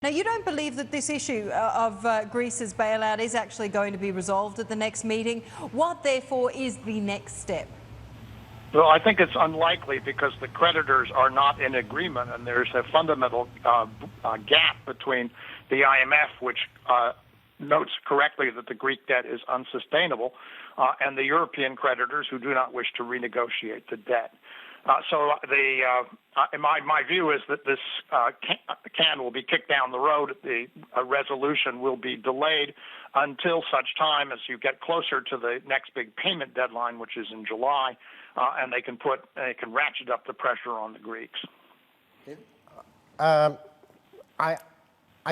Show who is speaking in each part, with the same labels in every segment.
Speaker 1: Now, you don't believe that this issue of Greece's bailout is actually going to be resolved at the next meeting. What, therefore, is the next step?
Speaker 2: Well, I think it's unlikely because the creditors are not in agreement, and there's a fundamental gap between the IMF, which notes correctly that the Greek debt is unsustainable, and the European creditors who do not wish to renegotiate the debt. My view is that this can will be kicked down the road. The resolution will be delayed until such time as you get closer to the next big payment deadline, which is in July, and they can ratchet up the pressure on the Greeks.
Speaker 3: I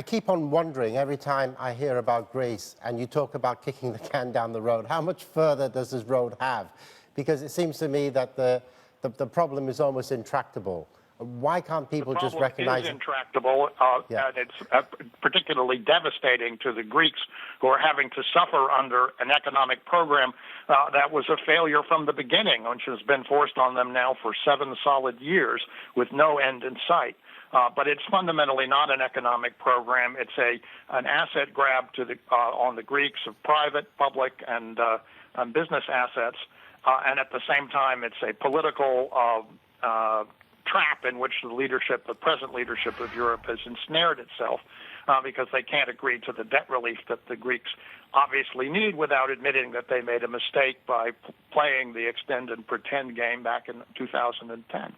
Speaker 3: keep on wondering every time I hear about Greece and you talk about kicking the can down the road, how much further does this road have? Because it seems to me that the problem is almost intractable. Why can't people just recognize
Speaker 2: it? The problem is intractable, and it's particularly devastating to the Greeks who are having to suffer under an economic program that was a failure from the beginning, which has been forced on them now for 7 solid years with no end in sight. But it's fundamentally not an economic program. It's an asset grab on the Greeks of private, public, and business assets. And at the same time, it's a political trap in which the present leadership of Europe has ensnared itself because they can't agree to the debt relief that the Greeks obviously need without admitting that they made a mistake by playing the extend and pretend game back in 2010.